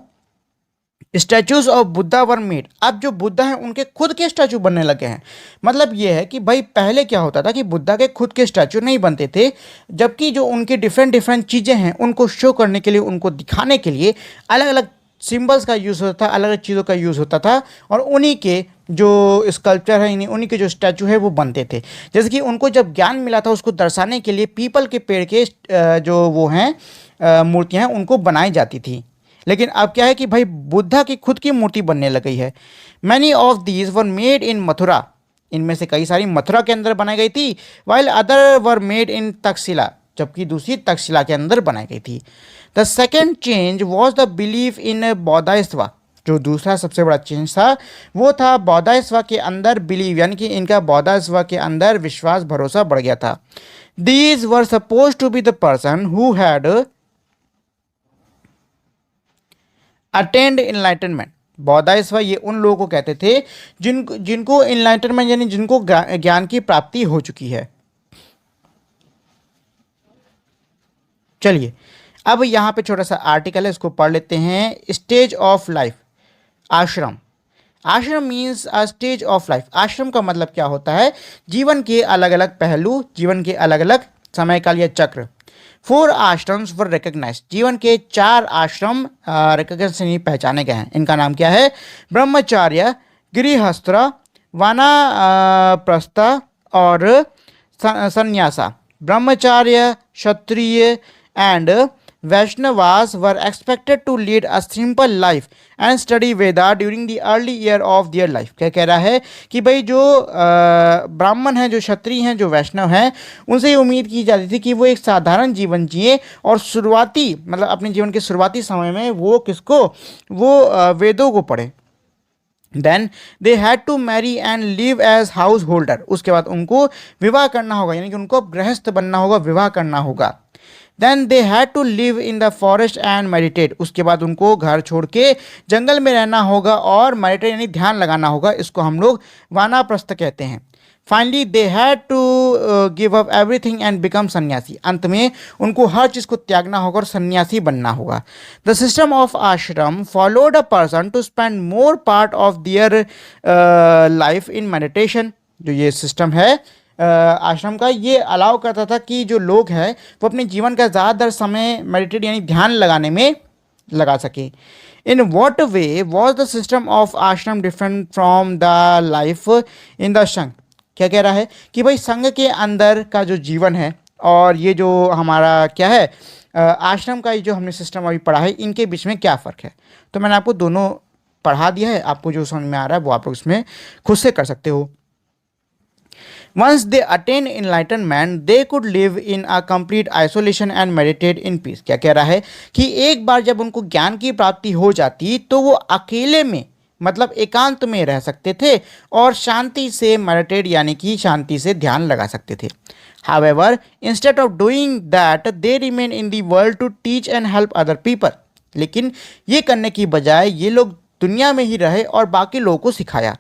Speaker 1: statues of Buddha were made. अब जो बुद्धा हैं उनके खुद के स्टैचू बनने लगे हैं। मतलब ये है कि भाई पहले क्या होता था कि बुद्धा के खुद के स्टैचू नहीं बनते थे, जबकि जो उनकी डिफरेंट डिफरेंट चीज़ें हैं उनको शो करने के लिए, उनको दिखाने के लिए अलग अलग सिंबल्स का यूज़ होता था, अलग अलग चीज़ों का यूज़ होता था, और उन्हीं के जो स्कल्पचर है, उन्हीं के जो स्टैचू है वो बनते थे। जैसे कि उनको जब ज्ञान मिला था उसको दर्शाने के लिए पीपल के पेड़ के जो वो हैं मूर्तियाँ हैं उनको बनाई जाती थी। लेकिन अब क्या है कि भाई बुद्धा की खुद की मूर्ति बनने लग गई है। Many of these were made इन मथुरा। इनमें से कई सारी मथुरा के अंदर बनाई गई थी, while other were made in Taxila, जबकि दूसरी तक्षशिला के अंदर बनाई गई थी। The second change was the belief in Bodhisattvas. जो दूसरा सबसे बड़ा चेंज था वो था बौद्धायस्वा के अंदर बिलीव, यानी कि इनका बौद्धायस्वा के अंदर विश्वास भरोसा बढ़ गया था। These were suppose to be the person who had attend enlightenment. Bodhisattvas ये उन लोगों को कहते थे जिनको इनलाइटनमेंट यानी जिनको ज्ञान की प्राप्ति हो चुकी है। चलिए अब यहाँ पे छोटा सा आर्टिकल है, इसको पढ़ लेते हैं। स्टेज ऑफ लाइफ, आश्रम। आश्रम means a stage of life. आश्रम का मतलब क्या होता है, जीवन के अलग अलग पहलू, जीवन के अलग अलग समय काल या चक्र। 4 आश्रम्स वर रिकग्नाइज। जीवन के 4 आश्रम रिकग्नाइज यानी पहचाने गए हैं। इनका नाम क्या है, ब्रह्मचार्य, गृहस्थ, वानप्रस्थ और संन्यासा। ब्रह्मचार्य, क्षत्रिय and Vaishnavas were expected to lead a simple life and study Veda during the early year of their life। क्या कह रहा है कि भाई जो ब्राह्मण हैं, जो क्षत्रिय हैं, जो वैष्णव हैं, उनसे ये उम्मीद की जाती थी कि वो एक साधारण जीवन जिए और शुरुआती मतलब अपने जीवन के शुरुआती समय में वो वेदों को पढ़े। Then they had to marry and live as householder. उसके बाद उनको विवाह करना होगा, यानी कि उनको गृहस्थ बनना होगा, विवाह करना होगा। Then they had to live in the forest and meditate. उसके बाद उनको घर छोड़ के जंगल में रहना होगा और मेडिटेट यानी ध्यान लगाना होगा। इसको हम लोग वानप्रस्थ कहते हैं। Finally they had to give up everything and become sanyasi. अंत में उनको हर चीज़ को त्यागना होगा और सन्यासी बनना होगा। The system of ashram followed a person to spend more part of their life in meditation. जो ये सिस्टम है आश्रम का, ये अलाउ करता था कि जो लोग हैं वो अपने जीवन का ज़्यादातर समय मेडिटेट यानी ध्यान लगाने में लगा सके। In what way was the system of ashram different from the life in the संघ। क्या कह रहा है कि भाई संघ के अंदर का जो जीवन है और ये जो हमारा क्या है आश्रम का ये जो हमने सिस्टम अभी पढ़ा है, इनके बीच में क्या फ़र्क है। तो मैंने आपको दोनों पढ़ा दिया है, आपको जो समझ में आ रहा है वो आप लोग इसमें खुद से कर सकते हो। Once they attain enlightenment, they could live in a complete isolation and meditate in peace। क्या कह रहा है कि एक बार जब उनको ज्ञान की प्राप्ति हो जाती तो वो अकेले में मतलब एकांत में रह सकते थे और शांति से मेडिटेट यानी कि शांति से ध्यान लगा सकते थे। However, instead of doing that, they remain in the world to teach and help other people। लेकिन ये करने की बजाय ये लोग दुनिया में ही रहे और बाकी लोगों को सिखाया।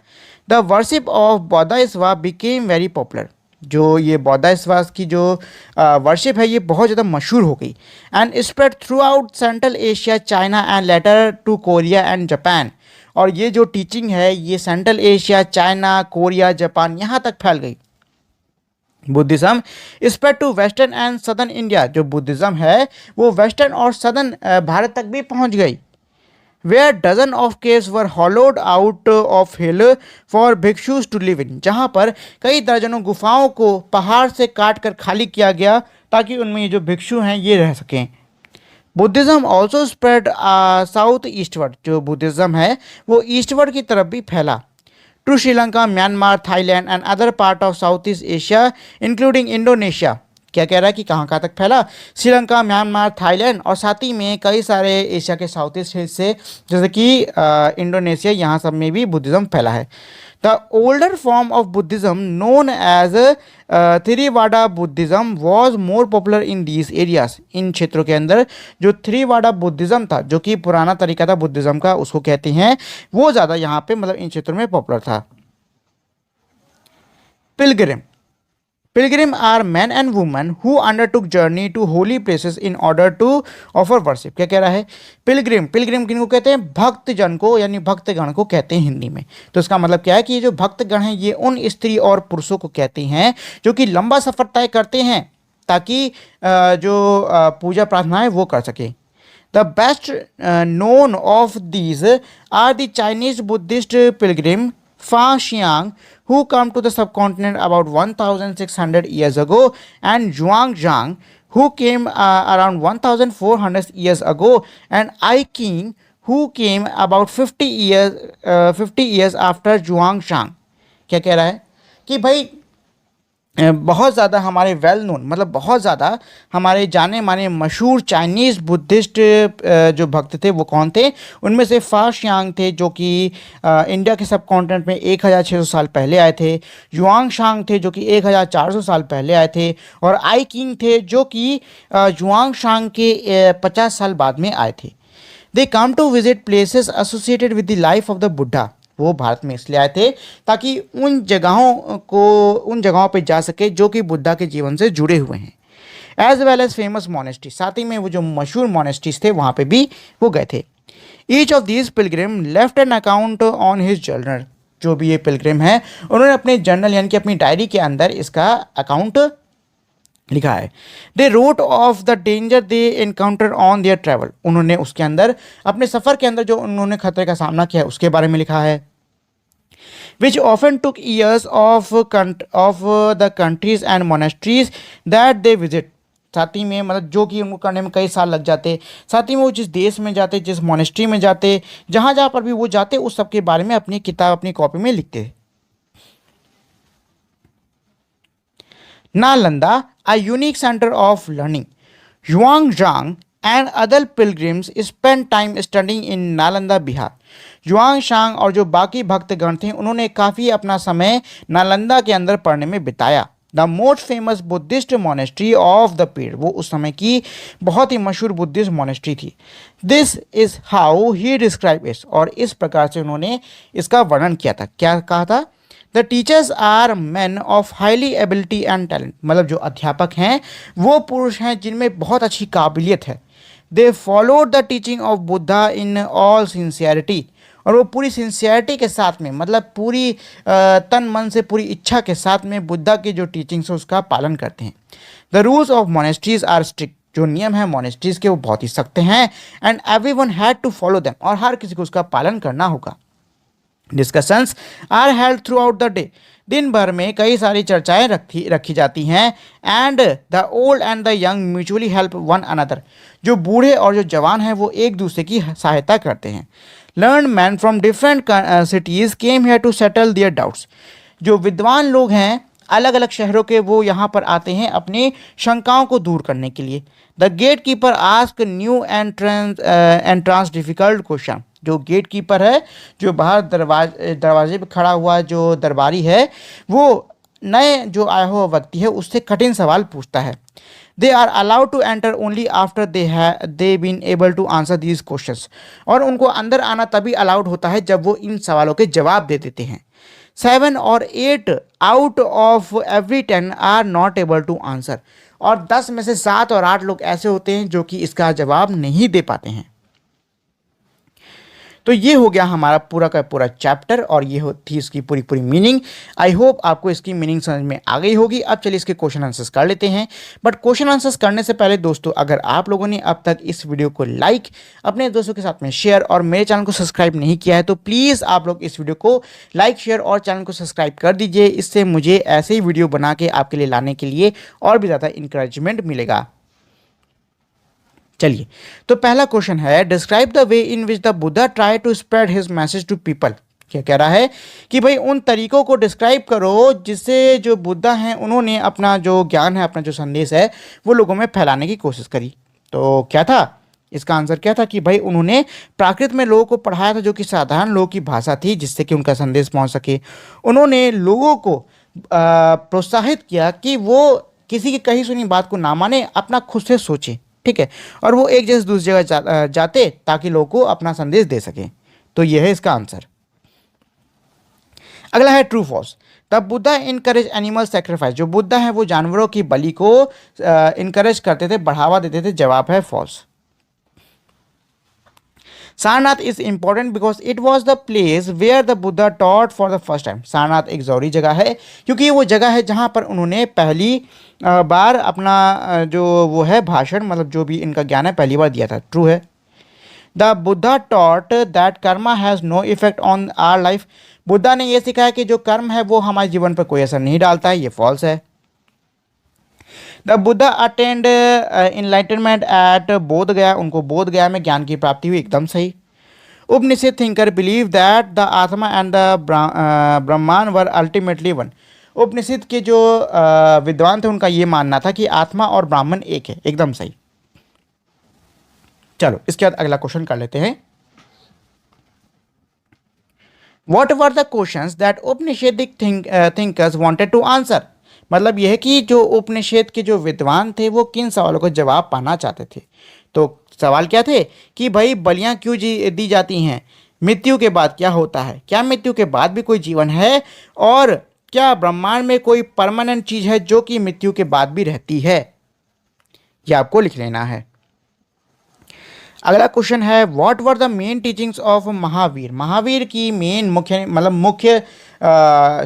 Speaker 1: The worship of Bodhisattvas became very popular. जो ये बौद्धायस्वा की जो वर्शिप है ये बहुत ज़्यादा मशहूर हो गई। And spread throughout central Asia, China and later to Korea and Japan. और ये जो टीचिंग है ये central Asia, China, Korea, Japan यहाँ तक फैल गई। Buddhism spread to western and southern India. जो बुद्धिज़्म है वो वेस्टर्न और सदर्न भारत तक भी पहुँच गई। Where dozen of caves were hollowed out of hill for bhikshus to live in। जहाँ पर कई दर्जनों गुफाओं को पहाड़ से काट कर खाली किया गया ताकि उनमें ये जो भिक्षु हैं ये रह सकें। Buddhism also spread south eastward. जो बुद्धिज़्म है वो ईस्टवर्ड की तरफ भी फैला। To Sri Lanka, Myanmar, Thailand and other part of south east Asia including Indonesia. क्या कह रहा है कि कहाँ कहाँ तक फैला, श्रीलंका, म्यांमार, थाईलैंड और साथ ही में कई सारे एशिया के साउथ ईस्ट हिस्से जैसे कि इंडोनेशिया, यहाँ सब में भी बुद्धिज़्म फैला है। The older form of Buddhism known as Theravada Buddhism was more popular in these areas. इन क्षेत्रों के अंदर जो थ्रीवाड़ा बुद्धिज्म था, जो कि पुराना तरीका था बुद्धिज्म का, उसको कहते हैं, वो ज़्यादा यहाँ पे मतलब इन क्षेत्रों में पॉपुलर था। Pilgrim, Pilgrim are men and women who undertook journey to holy places in order to offer worship। क्या कह रहा है? पिलग्रिम, पिलग्रिम किनको कहते हैं? भक्त जन को, यानी भक्तगण को कहते हैं हिंदी में। तो इसका मतलब क्या है कि ये जो भक्तगण हैं ये उन स्त्री और पुरुषों को कहते हैं जो कि लंबा सफर तय करते हैं ताकि जो पूजा प्रार्थना है वो कर सके। The best known of these are the Chinese Buddhist pilgrim Fa Xiang, who come to the subcontinent about 1,600 years ago, and Zhuangzhang, who came around 1,400 years ago, and Ai Qing, who came about 50 years after Zhuangzhang। क्या कह रहा है कि भाई बहुत ज़्यादा हमारे well known, मतलब बहुत ज़्यादा हमारे जाने माने मशहूर चाइनीज़ बुद्धिस्ट जो भक्त थे वो कौन थे? उनमें से फा शियांग थे जो कि इंडिया के सब कॉन्टिनेंट में 1600 साल पहले आए थे। जुआंग शांग थे जो कि 1400 साल पहले आए थे। और आई किंग थे जो कि जुआंग शांग के 50 साल बाद में आए थे। They come to visit places associated with the life ऑफ द बुद्धा। वो भारत में इसलिए आए थे ताकि उन जगहों पे जा सके जो कि बुद्धा के जीवन से जुड़े हुए हैं। As well as famous monastery, साथ ही में वो जो मशहूर मोनेस्ट्रीज थे वहाँ पे भी वो गए थे। Each of these Pilgrim left an account on his journal. जो भी ये पिलग्रिम है उन्होंने अपने जर्नल यानी कि अपनी डायरी के अंदर इसका अकाउंट लिखा है। They wrote of the danger they encounter on their travel. उन्होंने उसके अंदर अपने सफ़र के अंदर जो उन्होंने खतरे का सामना किया उसके बारे में लिखा है। which often took years of the countries and monasteries that they visit। साथ ही में मतलब जो कि उनको करने में कई साल लग जाते, साथ ही में वो जिस देश में जाते, जिस मोनेस्ट्री में जाते, जहाँ पर भी वो जाते, उस सब के बारे में अपनी किताब, अपनी कॉपी में लिखते। Nalanda, a unique center of learning। Zhuangzhang and other pilgrims spent time studying in Nalanda, Bihar. जुआंगशांग और जो बाकी भक्तगण थे उन्होंने काफ़ी अपना समय नालंदा के अंदर पढ़ने में बिताया। The most famous Buddhist monastery of the period, वो उस समय की बहुत ही मशहूर बुद्धिस्ट मोनेस्ट्री थी। This is how he describe it, और इस प्रकार से उन्होंने इसका वर्णन किया था। क्या कहा था? The teachers are men of highly ability and talent. मतलब जो अध्यापक हैं वो पुरुष हैं जिनमें बहुत अच्छी काबिलियत है। They followed the teaching of Buddha in all sincerity, और वो पूरी सिंसियरिटी के साथ में, मतलब पूरी तन मन से, पूरी इच्छा के साथ में बुद्धा की जो टीचिंग्स है उसका पालन करते हैं। The rules of monasteries are strict. जो नियम है मोनेस्ट्रीज के वो बहुत ही सख्त हैं। And everyone had to follow them, और हर किसी को उसका पालन करना होगा। Discussions are held throughout the day. दिन भर में कई सारी चर्चाएं रखी जाती हैं। And the old and the young mutually help one another. जो बूढ़े और जो जवान हैं वो एक दूसरे की सहायता करते हैं। Learn men from different cities came here to settle their doubts. जो विद्वान लोग हैं अलग अलग शहरों के वो यहाँ पर आते हैं अपनी शंकाओं को दूर करने के लिए। The gatekeeper ask new entrance difficult question. जो गेट कीपर है, जो बाहर दरवाजे पे खड़ा हुआ जो दरबारी है, वो नए जो आया हुआ व्यक्ति है उससे कठिन सवाल पूछता है। They are allowed to enter only after they been able to answer these questions. और उनको अंदर आना तभी अलाउड होता है जब वो इन सवालों के जवाब दे देते हैं। 7 और 8 out of every 10 are not able to answer. और 10 में से 7 और 8 लोग ऐसे होते हैं जो कि इसका जवाब नहीं दे पाते हैं। तो ये हो गया हमारा पूरा का पूरा चैप्टर, और ये थी इसकी पूरी पूरी मीनिंग। आई होप आपको इसकी मीनिंग समझ में आ गई होगी। अब चलिए इसके क्वेश्चन आंसर्स कर लेते हैं। बट क्वेश्चन आंसर्स करने से पहले दोस्तों, अगर आप लोगों ने अब तक इस वीडियो को लाइक, अपने दोस्तों के साथ में शेयर और मेरे चैनल को सब्सक्राइब नहीं किया है तो प्लीज़ आप लोग इस वीडियो को लाइक, शेयर और चैनल को सब्सक्राइब कर दीजिए। इससे मुझे ऐसे ही वीडियो बना के आपके लिए लाने के लिए और भी ज़्यादा इंकरेजमेंट मिलेगा। चलिए, तो पहला क्वेश्चन है, describe the way in which the Buddha try to spread his message to people. क्या कह रहा है कि भाई उन तरीकों को डिस्क्राइब करो जिससे जो बुद्धा हैं उन्होंने अपना जो ज्ञान है, अपना जो संदेश है वो लोगों में फैलाने की कोशिश करी। तो क्या था? इसका आंसर क्या था कि भाई उन्होंने प्राकृत में लोगों को पढ़ाया था, जो कि साधारण लोगों की भाषा थी, जिससे कि उनका संदेश पहुंच सके। उन्होंने लोगों को प्रोत्साहित किया कि वो किसी की कही सुनी बात को ना माने, अपना खुद से सोचें, ठीक है, और वो एक जगह से दूसरी जगह जाते ताकि लोगों को अपना संदेश दे सकें। तो यह है इसका आंसर। अगला है true false. The Buddha encourage animal sacrifice. जो बुद्धा है वो जानवरों की बलि को इनकरेज करते थे, बढ़ावा देते थे। जवाब है false. Sarnath is important because it was the place where the Buddha taught for the first time. Sarnath एक जरूरी जगह है क्योंकि वो जगह है जहाँ पर उन्होंने पहली बार अपना जो वो है भाषण, मतलब जो भी इनका ज्ञान है, पहली बार दिया था। ट्रू है। The Buddha taught that karma has no effect on our life. Buddha ने यह सिखाया कि जो कर्म है वो हमारे जीवन पर कोई असर नहीं डालता है। ये फॉल्स है। The Buddha attained enlightenment at Bodh Gaya. उनको बोध गया में ज्ञान की प्राप्ति हुई। एकदम सही। उपनिषद थिंकर बिलीव दैट द आत्मा एंड द ब्रह्मांड वर अल्टीमेटली वन। उपनिषद के जो विद्वान थे उनका ये मानना था कि आत्मा और ब्राह्मण एक है। एकदम सही। चलो इसके बाद अगला क्वेश्चन कर लेते हैं। What were the questions that उपनिषेदिक thinkers wanted to answer? मतलब यह है कि जो उपनिषद के जो विद्वान थे वो किन सवालों का जवाब पाना चाहते थे। तो सवाल क्या थे कि भाई बलियां क्यों दी जाती हैं, मृत्यु के बाद क्या होता है, क्या मृत्यु के बाद भी कोई जीवन है, और क्या ब्रह्मांड में कोई परमानेंट चीज है जो कि मृत्यु के बाद भी रहती है। यह आपको लिख लेना है। अगला क्वेश्चन है what were the main teachings of Mahavir. Mahavir की मेन मुख्य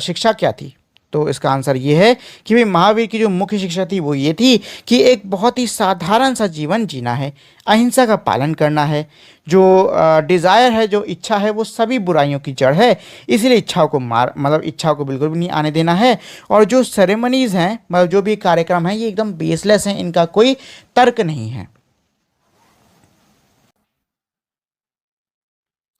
Speaker 1: शिक्षा क्या थी। तो इसका आंसर ये है कि भाई महावीर की जो मुख्य शिक्षा थी वो ये थी कि एक बहुत ही साधारण सा जीवन जीना है, अहिंसा का पालन करना है, जो डिज़ायर है, जो इच्छा है, वो सभी बुराइयों की जड़ है, इसीलिए इच्छाओं को बिल्कुल भी नहीं आने देना है, और जो सेरेमनीज़ हैं, मतलब जो भी कार्यक्रम हैं, ये एकदम बेसलेस हैं, इनका कोई तर्क नहीं है।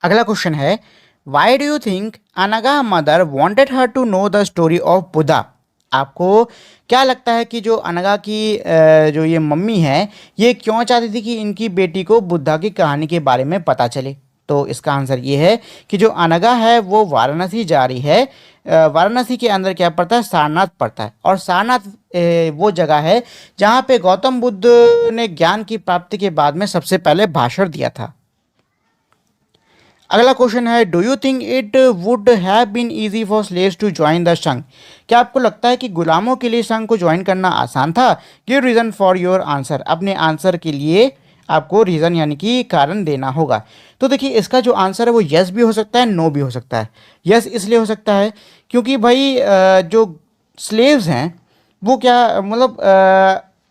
Speaker 1: अगला क्वेश्चन है why do you think Anagha mother wanted her to know the story of Buddha. आपको क्या लगता है कि जो अनगा की जो ये मम्मी है ये क्यों चाहती थी कि इनकी बेटी को बुद्धा की कहानी के बारे में पता चले। तो इसका आंसर ये है कि जो अनगा है वो वाराणसी जा रही है। वाराणसी के अंदर क्या पड़ता है, सारनाथ पड़ता है, और सारनाथ वो जगह है जहाँ पे गौतम बुद्ध ने ज्ञान की प्राप्ति के बाद में सबसे पहले भाषण दिया था। अगला क्वेश्चन है do you think it would have been easy for slaves to join the संघ। क्या आपको लगता है कि गुलामों के लिए संघ को ज्वाइन करना आसान था। Give reason for your answer. अपने आंसर के लिए आपको रीज़न यानी कि कारण देना होगा। तो देखिए इसका जो आंसर है वो यस भी हो सकता है, नो भी हो सकता है। यस इसलिए हो सकता है क्योंकि भाई जो स्लेव्स हैं वो क्या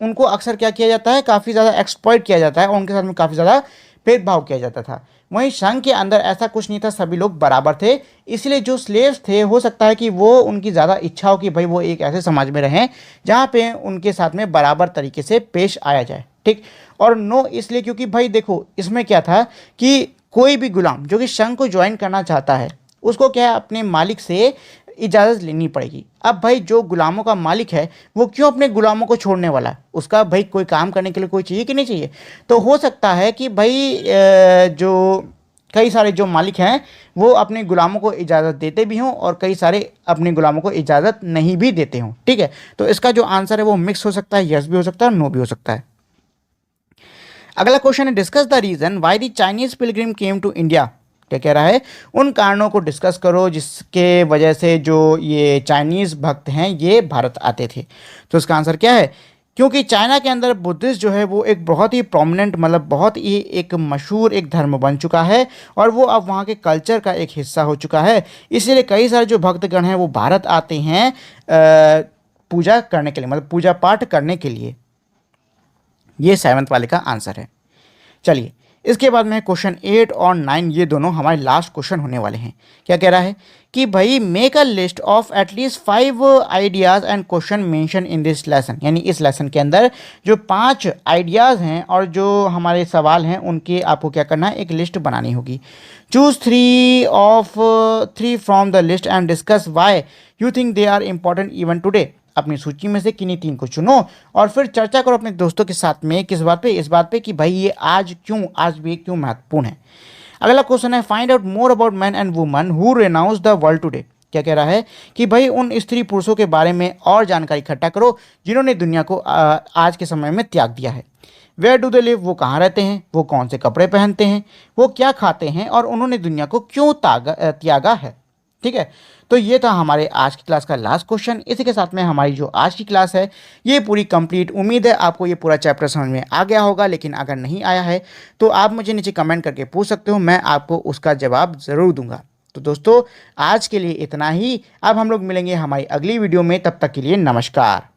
Speaker 1: उनको अक्सर क्या किया जाता है, काफ़ी ज़्यादा एक्सप्लॉइट किया जाता है, और उनके साथ में काफ़ी ज़्यादा भेदभाव किया जाता था। वहीं संघ के अंदर ऐसा कुछ नहीं था, सभी लोग बराबर थे। इसलिए जो स्लेव्स थे हो सकता है कि वो उनकी ज़्यादा इच्छा हो कि भाई वो एक ऐसे समाज में रहें जहाँ पे उनके साथ में बराबर तरीके से पेश आया जाए, ठीक। और नो इसलिए क्योंकि भाई देखो इसमें क्या था कि कोई भी गुलाम जो कि संघ को ज्वाइन करना चाहता है उसको क्या है अपने मालिक से इजाज़त लेनी पड़ेगी। अब भाई जो गुलामों का मालिक है वो क्यों अपने गुलामों को छोड़ने वाला है, उसका भाई कोई काम करने के लिए कोई चाहिए कि नहीं चाहिए। तो हो सकता है कि भाई जो कई सारे जो मालिक हैं वो अपने गुलामों को इजाज़त देते भी हों और कई सारे अपने गुलामों को इजाज़त नहीं भी देते हों, ठीक है। तो इसका जो आंसर है वो मिक्स हो सकता है, यस भी हो सकता है और नो भी हो सकता है। अगला क्वेश्चन है discuss the reason why the Chinese pilgrim came to India. क्या कह रहा है, उन कारणों को डिस्कस करो जिसके वजह से जो ये चाइनीज़ भक्त हैं ये भारत आते थे। तो इसका आंसर क्या है, क्योंकि चाइना के अंदर बुद्धिस्ट जो है वो एक बहुत ही प्रोमिनेंट बहुत ही एक मशहूर एक धर्म बन चुका है और वो अब वहाँ के कल्चर का एक हिस्सा हो चुका है। इसीलिए कई सारे जो भक्तगण हैं वो भारत आते हैं पूजा करने के लिए, पूजा पाठ करने के लिए। ये 7th वाले का आंसर है। चलिए इसके बाद में क्वेश्चन 8 और 9 ये दोनों हमारे लास्ट क्वेश्चन होने वाले हैं। क्या कह रहा है कि भाई make a list of at least 5 ideas and question mention in this lesson. यानी इस लेसन के अंदर जो 5 आइडियाज़ हैं और जो हमारे सवाल हैं उनके आपको क्या करना है, एक लिस्ट बनानी होगी। Choose 3 from the list and discuss why you think they are important even today. अपनी सूची में से किन्हीं 3 को चुनो और फिर चर्चा करो अपने दोस्तों के साथ में किस बात पे, इस बात पे कि भाई ये आज भी क्यों महत्वपूर्ण है। अगला क्वेश्चन है, find out more about man and woman who renounce the world today. क्या कह रहा है कि भाई उन स्त्री पुरुषों के बारे में और जानकारी इकट्ठा करो जिन्होंने दुनिया को आज के समय में त्याग दिया है। वेयर डू दे लिव, वो कहाँ रहते हैं, वो कौन से कपड़े पहनते हैं, वो क्या खाते हैं और उन्होंने दुनिया को क्यों त्यागा है। ठीक है, तो ये था हमारे आज की क्लास का लास्ट क्वेश्चन। इसी के साथ में हमारी जो आज की क्लास है ये पूरी कंप्लीट। उम्मीद है आपको ये पूरा चैप्टर समझ में आ गया होगा, लेकिन अगर नहीं आया है तो आप मुझे नीचे कमेंट करके पूछ सकते हो, मैं आपको उसका जवाब ज़रूर दूंगा। तो दोस्तों आज के लिए इतना ही। अब हम लोग मिलेंगे हमारी अगली वीडियो में, तब तक के लिए नमस्कार।